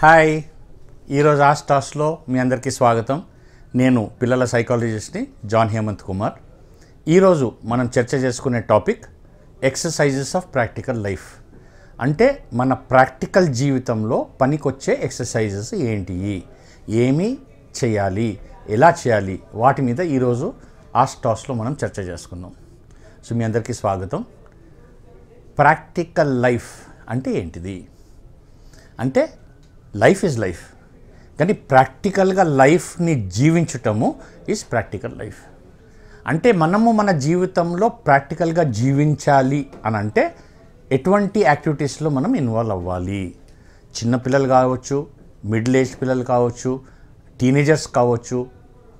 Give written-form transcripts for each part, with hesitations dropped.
Hi, ఈరోజు ఆస్టాస్లో మీ అందరికీ స్వాగతం. నేను పిల్లల సైకాలజిస్ట్ని జాన్ హేమంత్ కుమార్. ఈరోజు మనం చర్చ చేసుకునే topic exercises of practical life. అంటే మన ప్రాక్టికల్ జీవితంలో పనికొచ్చే ఎక్సర్సైజెస్ ఏంటి, ఏమి చేయాలి, ఎలా చేయాలి, వాటి మీద ఈరోజు ఆస్టాస్లో మనం చర్చ చేసుకుందాం. సో మీ అందరికీ స్వాగతం. ప్రాక్టికల్ లైఫ్ అంటే ఏంటిది అంటే లైఫ్ ఈజ్ లైఫ్, కానీ ప్రాక్టికల్గా లైఫ్ని జీవించటము ఈజ్ ప్రాక్టికల్ లైఫ్. అంటే మనము మన జీవితంలో ప్రాక్టికల్గా జీవించాలి అని అంటే ఎటువంటి యాక్టివిటీస్లో మనం ఇన్వాల్వ్ అవ్వాలి. చిన్నపిల్లలు కావచ్చు, మిడిల్ ఏజ్ పిల్లలు కావచ్చు, టీనేజర్స్ కావచ్చు,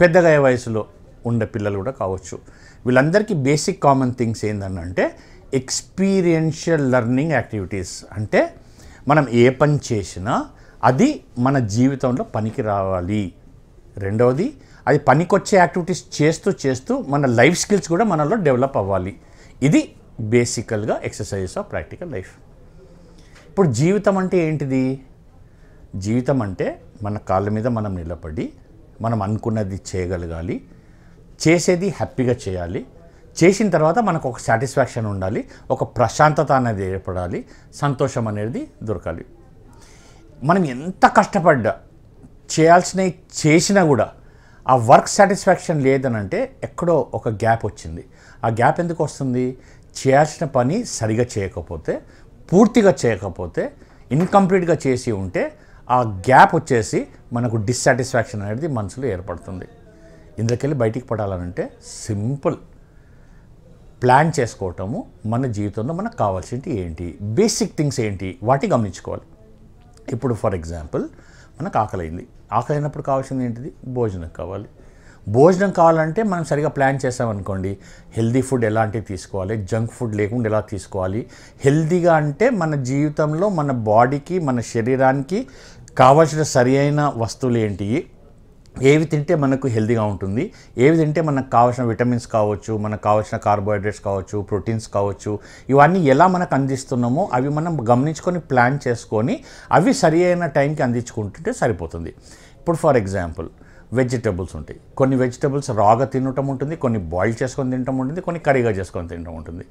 పెద్దగా వయసులో ఉండే పిల్లలు కూడా కావచ్చు. వీళ్ళందరికీ బేసిక్ కామన్ థింగ్స్ ఏంటంటే ఎక్స్పీరియన్షియల్ లెర్నింగ్ యాక్టివిటీస్. అంటే మనం ఏ పని చేసినా అది మన జీవితంలో పనికి రావాలి. రెండవది, అది పనికొచ్చే యాక్టివిటీస్ చేస్తూ చేస్తూ మన లైఫ్ స్కిల్స్ కూడా మనలో డెవలప్ అవ్వాలి. ఇది బేసికల్గా ఎక్సర్సైజెస్ ఆఫ్ ప్రాక్టికల్ లైఫ్. ఇప్పుడు జీవితం అంటే ఏంటిది? జీవితం అంటే మన కాళ్ళ మీద మనం నిలబడి మనం అనుకున్నది చేయగలగాలి, చేసేది హ్యాపీగా చేయాలి, చేసిన తర్వాత మనకు ఒక సాటిస్ఫాక్షన్ ఉండాలి, ఒక ప్రశాంతత అనేది ఏర్పడాలి, సంతోషం అనేది దొరకాలి. మనం ఎంత కష్టపడ్డా చేయాల్సినవి చేసినా కూడా ఆ వర్క్ సాటిస్ఫాక్షన్ లేదనంటే ఎక్కడో ఒక గ్యాప్ వచ్చింది. ఆ గ్యాప్ ఎందుకు వస్తుంది? చేయాల్సిన పని సరిగా చేయకపోతే, పూర్తిగా చేయకపోతే, ఇన్కంప్లీట్గా చేసి ఉంటే ఆ గ్యాప్ వచ్చేసి మనకు డిస్సాటిస్ఫాక్షన్ అనేది మనసులో ఏర్పడుతుంది. ఇందులోకెళ్ళి బయటికి పడాలనంటే సింపుల్ ప్లాన్ చేసుకోవటము, మన జీవితంలో మనకు కావాల్సింది ఏంటి, బేసిక్ థింగ్స్ ఏంటి, వాటి గమనించుకోవాలి. ఇప్పుడు ఫర్ ఎగ్జాంపుల్ మనకు ఆకలైంది. ఆకలైనప్పుడు కావాల్సింది ఏంటిది? భోజనం కావాలి. భోజనం కావాలంటే మనం సరిగా ప్లాన్ చేసామనుకోండి, హెల్దీ ఫుడ్ ఎలాంటివి తీసుకోవాలి, జంక్ ఫుడ్ లేకుండా ఎలా తీసుకోవాలి. హెల్దీగా అంటే మన జీవితంలో మన బాడీకి, మన శరీరానికి కావాల్సిన సరి అయిన వస్తువులు ఏంటి, ఏవి తింటే మనకు హెల్తీగా ఉంటుంది, ఏవి తింటే మనకు కావాల్సిన విటమిన్స్ కావచ్చు, మనకు కావాల్సిన కార్బోహైడ్రేట్స్ కావచ్చు, ప్రోటీన్స్ కావచ్చు, ఇవన్నీ ఎలా మనకు అందిస్తున్నామో అవి మనం గమనించుకొని ప్లాన్ చేసుకొని అవి సరి అయిన టైంకి అందించుకుంటుంటే సరిపోతుంది. ఇప్పుడు ఫర్ ఎగ్జాంపుల్ వెజిటబుల్స్ ఉంటాయి. కొన్ని వెజిటబుల్స్ రాగా తినటం ఉంటుంది, కొన్ని బాయిల్ చేసుకొని తినటం ఉంటుంది, కొన్ని కర్రీగా చేసుకొని తినటం ఉంటుంది.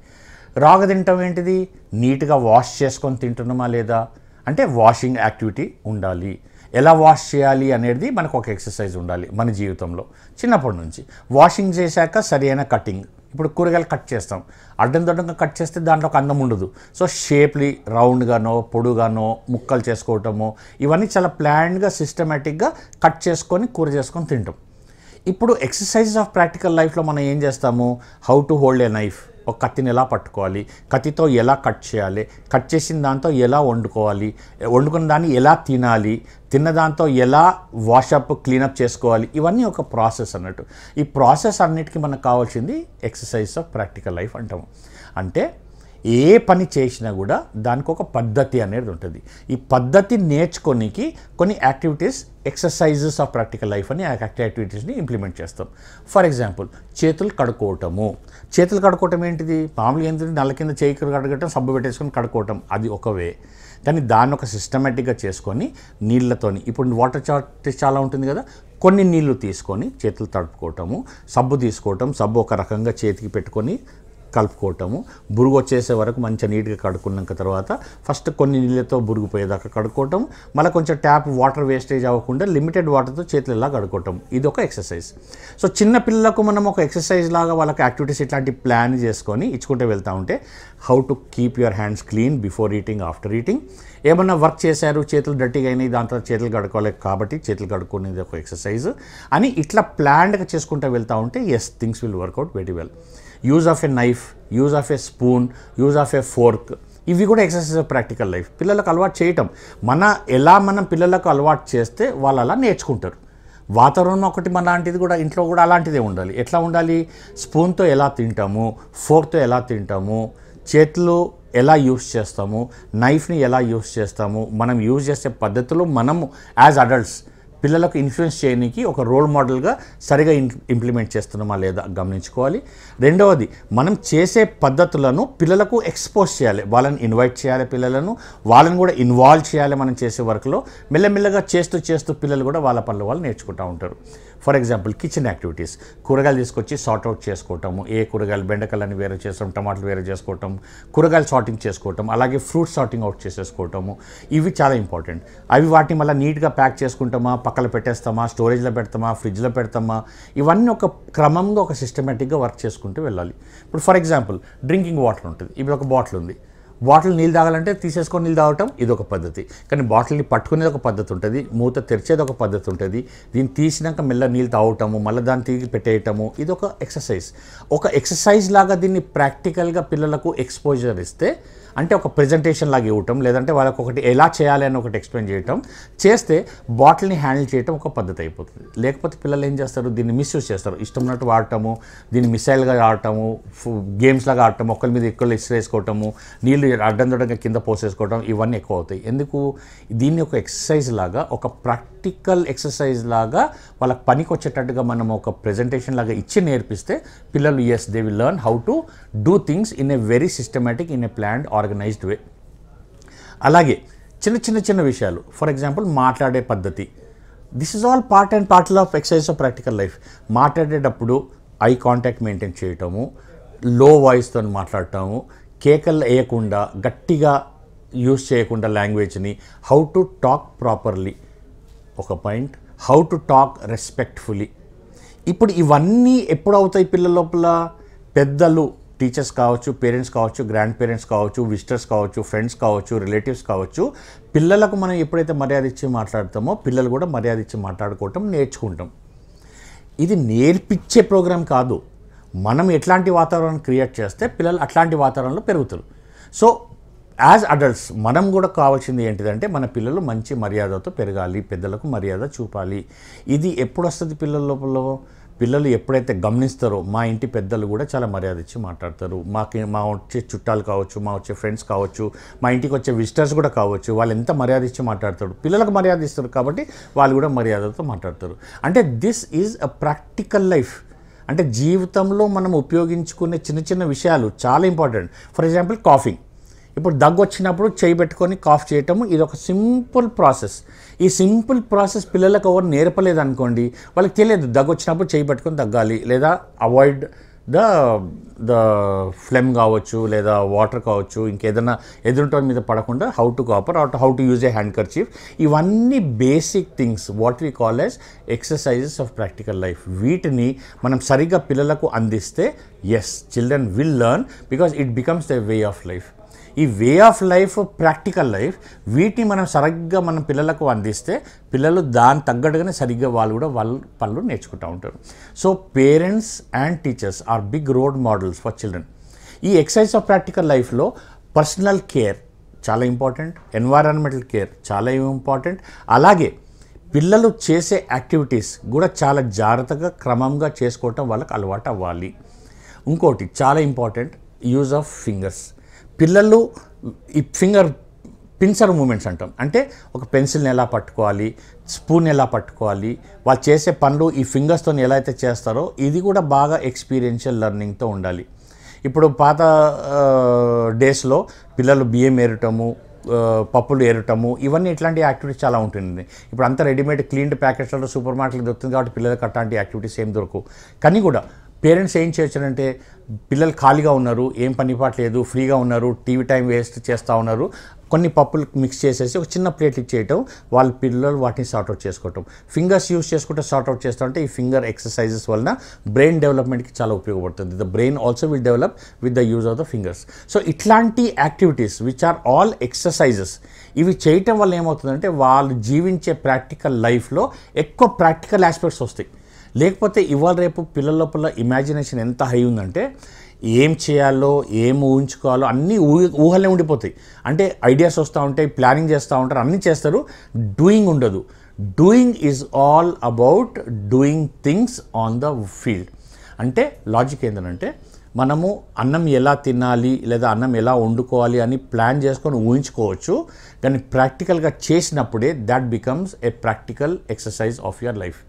రాగా తినటం ఏంటిది? నీట్గా వాష్ చేసుకొని తింటున్నామా లేదా అంటే వాషింగ్ యాక్టివిటీ ఉండాలి. ఎలా వాష్ చేయాలి అనేది మనకు ఒక ఎక్సర్సైజ్ ఉండాలి మన జీవితంలో చిన్నప్పటి నుంచి. వాషింగ్ చేశాక సరి అయిన కటింగ్. ఇప్పుడు కూరగాయలు కట్ చేస్తాం, అడ్డంగా కట్ చేస్తే దాంట్లో ఒక అందం ఉండదు. సో షేప్లీ రౌండ్గానో పొడుగానో ముక్కలు చేసుకోవటము, ఇవన్నీ చాలా ప్లాన్డ్గా సిస్టమేటిక్గా కట్ చేసుకొని కూర చేసుకొని తింటాం. ఇప్పుడు ఎక్సర్సైజెస్ ఆఫ్ ప్రాక్టికల్ లైఫ్లో మనం ఏం చేస్తాము? How to hold a knife. ఒక కత్తిని ఎలా పట్టుకోవాలి, కత్తితో ఎలా కట్ చేయాలి, కట్ చేసిన దాంతో ఎలా వండుకోవాలి, వండుకున్న దాన్ని ఎలా తినాలి, తిన్న దాంతో ఎలా వాషప్ క్లీనప్ చేసుకోవాలి, ఇవన్నీ ఒక ప్రాసెస్ అన్నట్టు. ఈ ప్రాసెస్ అన్నిటికీ మనకు కావాల్సింది ఎక్సర్సైజ్ ఆఫ్ ప్రాక్టికల్ లైఫ్ అంటాము. అంటే ఏ పని చేసినా కూడా దానికి ఒక పద్ధతి అనేది ఉంటుంది. ఈ పద్ధతి నేర్చుకోనికి కొన్ని activities exercises of practical life అని ఆ యాక్టివిటీస్ని ఇంప్లిమెంట్ చేస్తాం. ఫర్ ఎగ్జాంపుల్ చేతులు కడుక్కోవటము. చేతులు కడుక్కోవటం ఏంటిది? మామూలుగా ఏంటంటే నల్ల కింద చేయి కడగటం, సబ్బు పెట్టేసుకొని కడుక్కోవటం, అది ఒక వే. కానీ దాన్ని ఒక సిస్టమేటిక్గా చేసుకొని నీళ్ళతోని, ఇప్పుడు వాటర్ చార్ట్ చాలా ఉంటుంది కదా, కొన్ని నీళ్లు తీసుకొని చేతులు తడుపుకోవటము, సబ్బు తీసుకోవటం, సబ్బు ఒక రకంగా చేతికి పెట్టుకొని కలుపుకోవటము, బురుగు వచ్చేసే వరకు మంచిగా నీట్గా కడుక్కున్నాక తర్వాత ఫస్ట్ కొన్ని నీళ్ళతో బురుగు పోయేదాకా కడుక్కోవటం, మళ్ళీ కొంచెం ట్యాప్ వాటర్ వేస్టేజ్ అవ్వకుండా లిమిటెడ్ వాటర్తో చేతులు ఇలా కడుక్కోవటం, ఇది ఒక ఎక్సర్సైజ్. సో చిన్న పిల్లలకు మనం ఒక ఎక్సర్సైజ్ లాగా వాళ్ళకి యాక్టివిటీస్ ఇట్లాంటి ప్లాన్ చేసుకొని ఇచ్చుకుంటూ వెళ్తూ ఉంటే, how to keep your hands clean before eating, after eating. ఏమన్నా వర్క్ చేశారు, చేతులు డర్టీగా అయినాయి, దాంతో చేతులు కడుక్కోలేదు కాబట్టి చేతులు కడుక్కునేది ఒక ఎక్సర్సైజ్ అని ఇట్లా ప్లాన్డ్గా చేసుకుంటూ వెళ్తూ ఉంటే yes, things will work out very well. Use of a knife, use of a spoon, use of a fork, ఇవి కూడా ఎక్సర్సైజ్ ఆఫ్ ప్రాక్టికల్ లైఫ్. పిల్లలకు అలవాటు చేయటం, మనం పిల్లలకు అలవాటు చేస్తే వాళ్ళు అలా నేర్చుకుంటారు. వాతావరణం ఒకటి మన లాంటిది కూడా ఇంట్లో కూడా అలాంటిదే ఉండాలి. ఎట్లా ఉండాలి? స్పూన్తో ఎలా తింటాము, ఫోర్క్తో ఎలా తింటాము, చేతులు ఎలా యూస్ చేస్తాము, నైఫ్ని ఎలా యూస్ చేస్తాము, మనం యూజ్ చేసే పద్ధతులు మనము యాజ్ అడల్ట్స్ పిల్లలకు ఇన్ఫ్లుయెన్స్ చేయడానికి ఒక రోల్ మోడల్గా సరిగా ఇంప్లిమెంట్ చేస్తున్నామా లేదా గమనించుకోవాలి. రెండవది, మనం చేసే పద్ధతులను పిల్లలకు ఎక్స్పోజ్ చేయాలి, వాళ్ళని ఇన్వైట్ చేయాలి, వాళ్ళని కూడా ఇన్వాల్వ్ చేయాలి మనం చేసే వర్క్లో. మెల్లమెల్లగా చేస్తూ పిల్లలు కూడా వాళ్ళ పనులు వాళ్ళు నేర్చుకుంటూ ఉంటారు. ఫర్ ఎగ్జాంపుల్ కిచెన్ యాక్టివిటీస్, కూరగాయలు తీసుకొచ్చి సార్ట్ అవుట్ చేసుకోవటము, ఏ కూరగాయలు బెండకాయలని వేరే చేసుకోవటం, టమాటాలు వేరే చేసుకోవటం, కూరగాయలు సార్టింగ్ చేసుకోవటం, అలాగే ఫ్రూట్ సార్టింగ్ అవుట్ చేసేసుకోవటము, ఇవి చాలా ఇంపార్టెంట్. అవి వాటిని మళ్ళీ నీట్గా ప్యాక్ చేసుకుంటామా, పక్కన పెట్టేస్తామా, స్టోరేజ్లో పెడతామా, ఫ్రిడ్జ్లో పెడతామా, ఇవన్నీ ఒక క్రమంగా ఒక సిస్టమేటిక్గా వర్క్ చేసుకుంటూ వెళ్ళాలి. ఇప్పుడు ఫర్ ఎగ్జాంపుల్ డ్రింకింగ్ వాటర్ ఉంటుంది. ఇప్పుడు ఒక బాటిల్ ఉంది, బాటిల్ నీళ్ళు తాగాలంటే తీసేసుకొని నీళ్ళు తాగటం ఇది ఒక పద్ధతి. కానీ బాటిల్ని పట్టుకునేది ఒక పద్ధతి ఉంటుంది, మూత తెరిచేది ఒక పద్ధతి ఉంటుంది, దీన్ని తీసినాక మెల్ల నీళ్ళు తాగటము, మళ్ళీ దాన్ని తిరిగి పెట్టేయటము, ఇది ఒక ఎక్సర్సైజ్. ఒక ఎక్సర్సైజ్ లాగా దీన్ని ప్రాక్టికల్గా పిల్లలకు ఎక్స్పోజర్ ఇస్తే, అంటే ఒక ప్రెజెంటేషన్ లాగా ఇవ్వటం, లేదంటే వాళ్ళకి ఒకటి ఎలా చేయాలి అని ఒకటి ఎక్స్ప్లెయిన్ చేయటం చేస్తే బాటిల్ని హ్యాండిల్ చేయటం ఒక పద్ధతి అయిపోతుంది. లేకపోతే పిల్లలు ఏం చేస్తారు, దీన్ని మిస్యూజ్ చేస్తారు, ఇష్టం ఉన్నట్టు వాడటము, దీన్ని మిసైల్గా ఆడటము, గేమ్స్ లాగా ఆడటం, ఒకరి మీద ఎక్కువ ఇసిరేసుకోవటము, నీళ్ళు అడ్డందొడ్డంగా కింద పోసేసుకోవటం, ఇవన్నీ ఎక్కువ అవుతాయి. ఎందుకు? దీన్ని ఒక ఎక్సర్సైజ్ లాగా, ఒక ప్రాక్టికల్ ఎక్సర్సైజ్ లాగా వాళ్ళకి పనికి వచ్చేటట్టుగా మనం ఒక ప్రెజెంటేషన్ లాగా ఇచ్చి నేర్పిస్తే పిల్లలు they will learn how to do things in a very systematic, in a planned, organised way. అలాగే చిన్న విషయాలు, ఫర్ ఎగ్జాంపుల్ మాట్లాడే పద్ధతి, this is all part and parcel of exercise of practical life. మాట్లాడేటప్పుడు ఐ కాంటాక్ట్ మెయింటైన్ చేయటము, low వాయిస్తో మాట్లాడటము, కేకలు వేయకుండా, గట్టిగా యూస్ చేయకుండా లాంగ్వేజ్ని, హౌ టు టాక్ ప్రాపర్లీ, ఒక point, how to talk respectfully. ఇప్పుడు ఇవన్నీ ఎప్పుడు అవుతాయి పిల్లల లోపల? పెద్దలు, టీచర్స్ కావచ్చు, పేరెంట్స్ కావచ్చు, గ్రాండ్ పేరెంట్స్ కావచ్చు, విజిటర్స్ కావచ్చు, ఫ్రెండ్స్ కావచ్చు, రిలేటివ్స్ కావచ్చు, పిల్లలకు మనం ఎప్పుడైతే మర్యాద ఇచ్చి మాట్లాడతామో పిల్లలు కూడా మర్యాద ఇచ్చి మాట్లాడుకోవటం నేర్చుకుంటాం. ఇది నేర్పించే ప్రోగ్రాం కాదు, మనం ఎట్లాంటి వాతావరణం క్రియేట్ చేస్తే పిల్లలు అట్లాంటి వాతావరణంలో పెరుగుతారు. సో యాజ్ అడల్ట్స్ మనం కూడా కావాల్సింది ఏంటిదంటే మన పిల్లలు మంచి మర్యాదతో పెరగాలి, పెద్దలకు మర్యాద చూపాలి. ఇది ఎప్పుడు వస్తుంది పిల్లల లోపల? పిల్లలు ఎప్పుడైతే గమనిస్తారో మా ఇంటి పెద్దలు కూడా చాలా మర్యాద ఇచ్చి మాట్లాడతారు, మా వచ్చే చుట్టాలు కావచ్చు, మా వచ్చే ఫ్రెండ్స్ కావచ్చు, మా ఇంటికి వచ్చే విజిటర్స్ కూడా కావచ్చు, వాళ్ళు ఎంత మర్యాద ఇచ్చి మాట్లాడతారు, పిల్లలకు మర్యాద ఇస్తారు కాబట్టి వాళ్ళు కూడా మర్యాదతో మాట్లాడతారు. అంటే this is a practical life. అంటే జీవితంలో మనం ఉపయోగించుకునే చిన్న విషయాలు చాలా ఇంపార్టెంట్. ఫర్ ఎగ్జాంపుల్ కాఫింగ్, ఇప్పుడు దగ్గు వచ్చినప్పుడు చేయి పెట్టుకొని కాఫ్ చేయటము, ఇది ఒక సింపుల్ ప్రాసెస్. ఈ సింపుల్ ప్రాసెస్ పిల్లలకు ఎవరు నేర్పలేదు అనుకోండి, వాళ్ళకి తెలియదు దగ్గు వచ్చినప్పుడు చేయి పెట్టుకొని తగ్గాలి, లేదా అవాయిడ్ ద ఫ్లెమ్ కావచ్చు, లేదా వాటర్ కావచ్చు, ఇంకేదైనా ఎదురుటోని మీద పడకుండా how to cover, how to use a handkerchief, ఇవన్నీ basic things what we call as exercises of practical life. వీటిని మనం సరిగ్గా పిల్లలకు అందిస్తే children will learn because it becomes the way of life. ఈ way of life, practical life, వీటిని మనం సరిగ్గా మన పిల్లలకు అందిస్తే పిల్లలు దాని తగ్గట్టుగానే సరిగ్గా వాళ్ళు కూడా వాళ్ళ పనులు నేర్చుకుంటూ ఉంటారు. So parents and teachers are big role models for children. ఈ ఎక్సర్సైజ్ ఆఫ్ ప్రాక్టికల్ లైఫ్లో పర్సనల్ కేర్ చాలా ఇంపార్టెంట్, ఎన్వైరాన్మెంటల్ కేర్ చాలా ఇంపార్టెంట్. అలాగే పిల్లలు చేసే యాక్టివిటీస్ కూడా చాలా జాగ్రత్తగా, క్రమంగా చేసుకోవటం వాళ్ళకి అలవాటు అవ్వాలి. ఇంకోటి చాలా ఇంపార్టెంట్, యూజ్ ఆఫ్ ఫింగర్స్. పిల్లలు ఈ పిన్సర్ మూమెంట్స్ అంటాం, అంటే ఒక పెన్సిల్ని ఎలా పట్టుకోవాలి, స్పూన్ ఎలా పట్టుకోవాలి, వాళ్ళు చేసే పనులు ఈ ఫింగర్స్తో ఎలా అయితే చేస్తారో ఇది కూడా బాగా ఎక్స్పీరియన్షియల్ లెర్నింగ్తో ఉండాలి. ఇప్పుడు పాత డేస్లో పిల్లలు బియ్యం ఏరటము, పప్పులు ఏరటము, ఇవన్నీ ఇట్లాంటి యాక్టివిటీస్ చాలా ఉంటుంది. ఇప్పుడు అంతా రెడీమేడ్ క్లీన్డ్ ప్యాకెట్స్లో సూపర్ మార్కెట్లో దొరుకుతుంది కాబట్టి పిల్లలకు అట్లాంటి యాక్టివిటీస్ ఏం దొరకవు. కానీ కూడా పేరెంట్స్ ఏం చేయొచ్చారంటే, పిల్లలు ఖాళీగా ఉన్నారు, ఏం పనిపాటు లేదు, ఫ్రీగా ఉన్నారు, టీవీ టైం వేస్ట్ చేస్తూ ఉన్నారు, కొన్ని పప్పులు మిక్స్ చేసేసి ఒక చిన్న ప్లేట్ ఇచ్చేయటం, వాళ్ళ పిల్లలు వాటిని సార్ట్అవుట్ చేసుకోవటం, ఫింగర్స్ యూస్ చేసుకుంటే సార్ట్అవుట్ చేస్తూ ఉంటే ఈ ఫింగర్ ఎక్సర్సైజెస్ వలన బ్రెయిన్ డెవలప్మెంట్కి చాలా ఉపయోగపడుతుంది. The brain also will develop with the use of the fingers. So ఇట్లాంటి activities which are all exercises, ఇవి చేయటం వల్ల ఏమవుతుందంటే వాళ్ళు జీవించే ప్రాక్టికల్ లైఫ్లో ఎక్కువ ప్రాక్టికల్ ఆస్పెక్ట్స్ వస్తాయి. లేకపోతే ఇవాళ రేపు పిల్లల లోపల ఇమాజినేషన్ ఎంత హై ఉందంటే ఏం చేయాలో, ఏం ఊహించుకోవాలో అన్నీ ఊహలే ఉండిపోతాయి. అంటే ఐడియాస్ వస్తూ ఉంటాయి, ప్లానింగ్ చేస్తూ ఉంటారు, అన్నీ చేస్తారు, డూయింగ్ ఉండదు. Doing is all about doing things on the field. అంటే లాజిక్ ఏంటంటే మనము అన్నం ఎలా తినాలి లేదా అన్నం ఎలా వండుకోవాలి అని ప్లాన్ చేసుకొని ఊహించుకోవచ్చు, కానీ ప్రాక్టికల్గా చేసినప్పుడే that becomes a practical exercise of your life.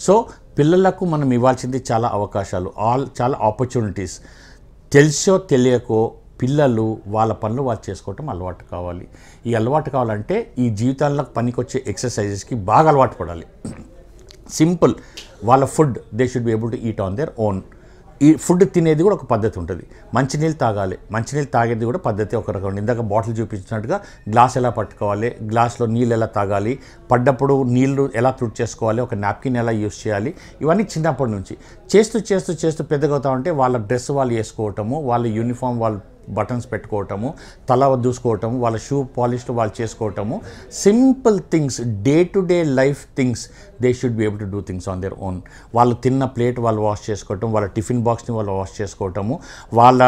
So పిల్లలకు మనం ఇవ్వాల్సింది చాలా అవకాశాలు, చాలా ఆపర్చునిటీస్. తెలిసో తెలియకో పిల్లలు వాళ్ళ పనులు వాళ్ళు చేసుకోవటం అలవాటు కావాలి. ఈ అలవాటు కావాలంటే ఈ జీవితాల్లో పనికొచ్చే ఎక్సర్సైజెస్కి బాగా అలవాటు పడాలి. సింపుల్, వాళ్ళ food they should be able to eat on their own. ఈ ఫుడ్ తినేది కూడా ఒక పద్ధతి ఉంటుంది. మంచినీళ్ళు తాగాలి, మంచినీళ్ళు తాగేది కూడా పద్ధతి ఒక రకం. ఇందాక బాటిల్ చూపించినట్టుగా గ్లాస్ ఎలా పట్టుకోవాలి, గ్లాస్లో నీళ్ళు ఎలా తాగాలి, పడ్డప్పుడు నీళ్లు ఎలా తుడిచేసుకోవాలి, ఒక నాప్కిన్ ఎలా యూస్ చేయాలి, ఇవన్నీ చిన్నప్పటి నుంచి చేస్తూ చేస్తూ చేస్తూ పెద్దగా అవుతా ఉంటే వాళ్ళ డ్రెస్ వాళ్ళు వేసుకోవటము, వాళ్ళ యూనిఫామ్ వాళ్ళు బటన్స్ పెట్టుకోవటము, తల దూసుకోవటము, వాళ్ళ షూ పాలిష్ వాళ్ళు చేసుకోవటము, simple things, day to day life things they should be able to do things on their own. వాళ్ళు తిన్న ప్లేట్ వాళ్ళు వాష్ చేసుకోవటం, వాళ్ళ టిఫిన్ బాక్స్ని వాళ్ళు వాష్ చేసుకోవటము, వాళ్ళ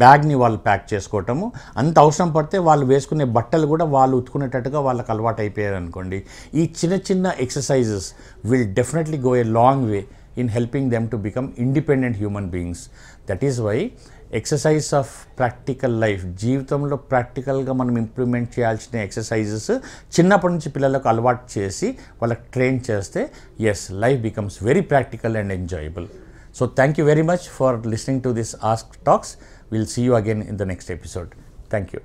బ్యాగ్ని వాళ్ళు ప్యాక్ చేసుకోవటము, అంత అవసరం పడితే వాళ్ళు వేసుకునే బట్టలు కూడా వాళ్ళు ఉతుకునేటట్టుగా వాళ్ళకి అలవాటు అయిపోయారు అనుకోండి. ఈ చిన్న చిన్న exercises will definitely go a long way in helping them to become independent human beings. That is why exercise of practical life, జీవితంలో ప్రాక్టికల్గా మనం ఇంప్లిమెంట్ చేయాల్సిన ఎక్సర్సైజెస్ చిన్నప్పటి నుంచి పిల్లలకు అలవాటు చేసి వాళ్ళకి ట్రైన్ చేస్తే yes, life becomes very practical and enjoyable. So thank you very much for listening to this ask talks. Will see you again in the next episode. Thank you.